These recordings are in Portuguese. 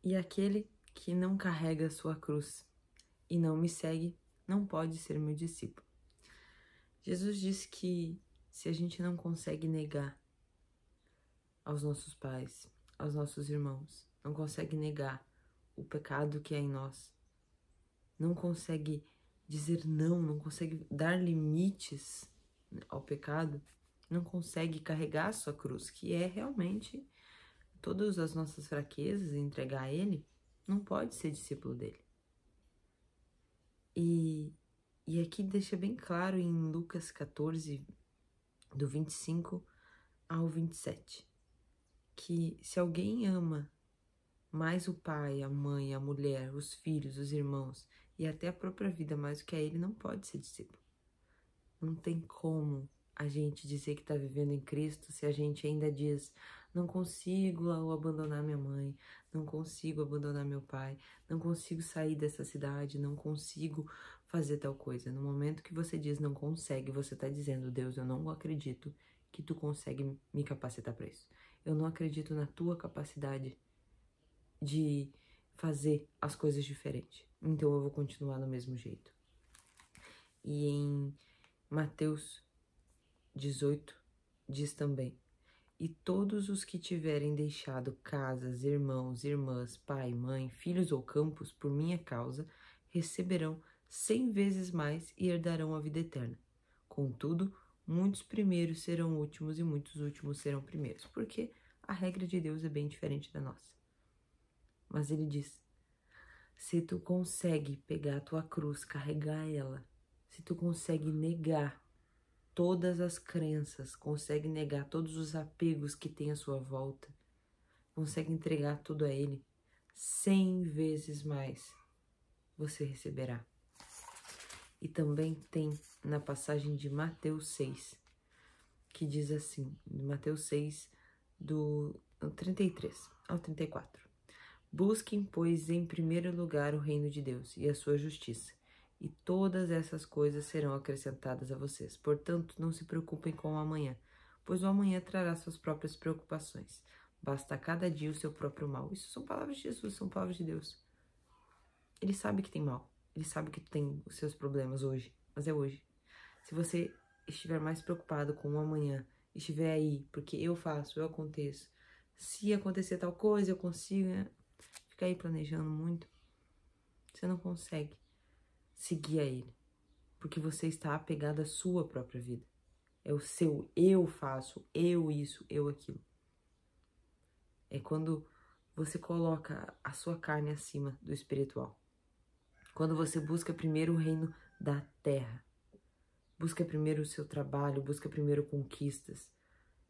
E aquele que não carrega a sua cruz e não me segue, não pode ser meu discípulo. Jesus disse que se a gente não consegue negar aos nossos pais, aos nossos irmãos, não consegue negar o pecado que é em nós, não consegue dizer não consegue dar limites ao pecado, não consegue carregar a sua cruz, que é realmente todas as nossas fraquezas, e entregar a Ele, não pode ser discípulo dele. E aqui deixa bem claro em Lucas 14, do 25 ao 27, que se alguém ama mais o pai, a mãe, a mulher, os filhos, os irmãos e até a própria vida mais do que a ele, não pode ser discípulo. Não tem como a gente dizer que está vivendo em Cristo se a gente ainda diz: não consigo abandonar minha mãe, não consigo abandonar meu pai, não consigo sair dessa cidade, não consigo fazer tal coisa. No momento que você diz não consegue, você está dizendo: Deus, eu não acredito que tu consegue me capacitar para isso. Eu não acredito na tua capacidade de fazer as coisas diferentes. Então eu vou continuar do mesmo jeito. E em Mateus 18 diz também: e todos os que tiverem deixado casas, irmãos, irmãs, pai, mãe, filhos ou campos por minha causa, receberão 100 vezes mais e herdarão a vida eterna. Contudo, muitos primeiros serão últimos e muitos últimos serão primeiros, porque a regra de Deus é bem diferente da nossa. Mas ele diz: se tu consegue pegar a tua cruz, carregar ela, se tu consegue negar todas as crenças, consegue negar todos os apegos que tem à sua volta, consegue entregar tudo a Ele, 100 vezes mais você receberá. E também tem na passagem de Mateus 6, que diz assim, Mateus 6, do 33 ao 34. Busquem, pois, em primeiro lugar o reino de Deus e a sua justiça, e todas essas coisas serão acrescentadas a vocês. Portanto, não se preocupem com o amanhã, pois o amanhã trará suas próprias preocupações. Basta a cada dia o seu próprio mal. Isso são palavras de Jesus, são palavras de Deus. Ele sabe que tem mal, ele sabe que tem os seus problemas hoje, mas é hoje. Se você estiver mais preocupado com o amanhã, estiver aí, porque eu faço, eu aconteço, se acontecer tal coisa, eu consigo, ficar aí planejando muito, você não consegue seguir a Ele, porque você está apegado à sua própria vida. É o seu eu faço, eu isso, eu aquilo. É quando você coloca a sua carne acima do espiritual. Quando você busca primeiro o reino da terra. Busca primeiro o seu trabalho, busca primeiro conquistas.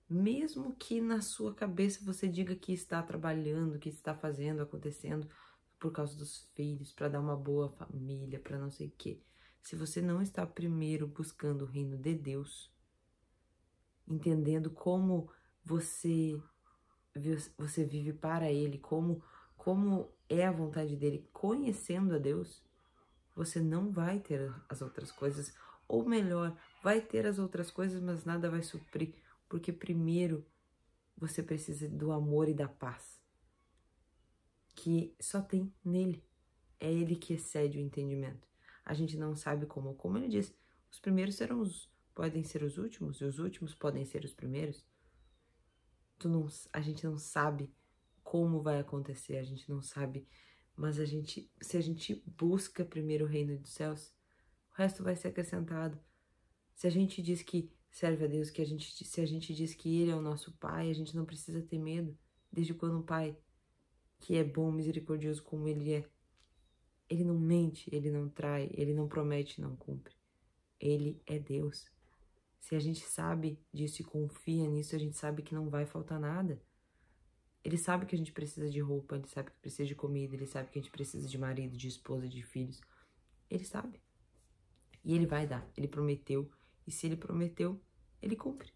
Mesmo que na sua cabeça você diga que está trabalhando, que está fazendo, acontecendo por causa dos filhos, para dar uma boa família, para não sei o quê. Se você não está primeiro buscando o reino de Deus, entendendo como você vive para Ele, como é a vontade dEle, conhecendo a Deus, você não vai ter as outras coisas, ou melhor, vai ter as outras coisas, mas nada vai suprir, porque primeiro você precisa do amor e da paz, que só tem nele. É Ele que excede o entendimento. A gente não sabe como ele diz, os primeiros podem ser os últimos, e os últimos podem ser os primeiros. A gente não sabe como vai acontecer, a gente não sabe, mas se a gente busca primeiro o reino dos céus, o resto vai ser acrescentado. Se a gente diz que serve a Deus, se a gente diz que Ele é o nosso Pai, a gente não precisa ter medo. Desde quando um Pai que é bom, misericordioso como Ele é, Ele não mente, Ele não trai, Ele não promete, não cumpre. Ele é Deus. Se a gente sabe disso e confia nisso, a gente sabe que não vai faltar nada. Ele sabe que a gente precisa de roupa, Ele sabe que precisa de comida, Ele sabe que a gente precisa de marido, de esposa, de filhos. Ele sabe. E Ele vai dar. Ele prometeu. E se Ele prometeu, Ele cumpre.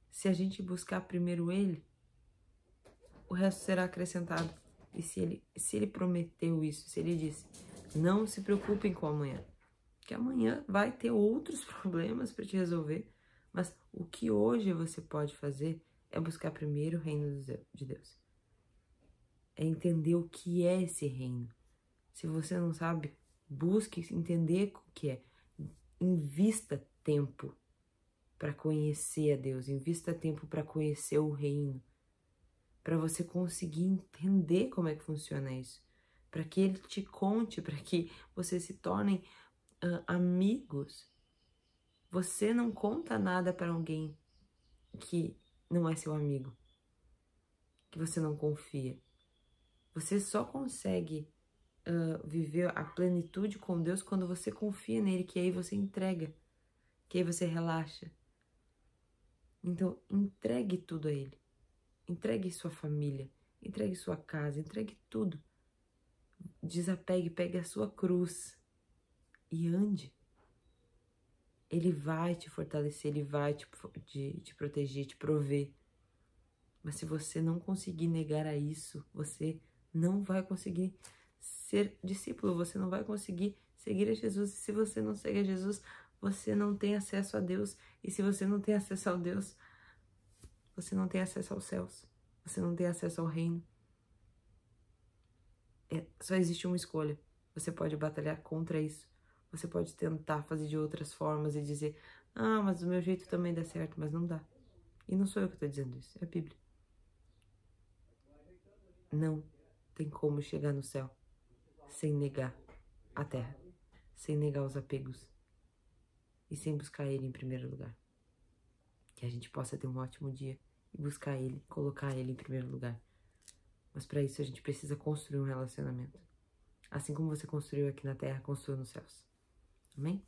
Se a gente buscar primeiro Ele, o resto será acrescentado. E se ele prometeu isso, se Ele disse, não se preocupem com amanhã, que amanhã vai ter outros problemas para te resolver, mas o que hoje você pode fazer é buscar primeiro o reino de Deus. é entender o que é esse reino. Se você não sabe, busque entender o que é. Invista tempo para conhecer a Deus, invista tempo para conhecer o reino, para você conseguir entender como é que funciona isso, para que Ele te conte, para que vocês se tornem amigos. Você não conta nada para alguém que não é seu amigo, que você não confia. Você só consegue viver a plenitude com Deus quando você confia nele, que aí você entrega, que aí você relaxa. Então, entregue tudo a Ele. Entregue sua família, entregue sua casa, entregue tudo. Desapegue, pegue a sua cruz e ande. Ele vai te fortalecer, Ele vai te proteger, te prover. Mas se você não conseguir negar a isso, você não vai conseguir ser discípulo, você não vai conseguir seguir a Jesus. E se você não segue a Jesus, você não tem acesso a Deus. E se você não tem acesso a Deus, você não tem acesso aos céus. Você não tem acesso ao reino. Só existe uma escolha. Você pode batalhar contra isso. Você pode tentar fazer de outras formas e dizer: ah, mas do meu jeito também dá certo, mas não dá. E não sou eu que estou dizendo isso, é a Bíblia. Não tem como chegar no céu sem negar a terra, sem negar os apegos e sem buscar Ele em primeiro lugar. Que a gente possa ter um ótimo dia e buscar Ele, colocar Ele em primeiro lugar. Mas para isso a gente precisa construir um relacionamento. Assim como você construiu aqui na terra, construa nos céus. Amém?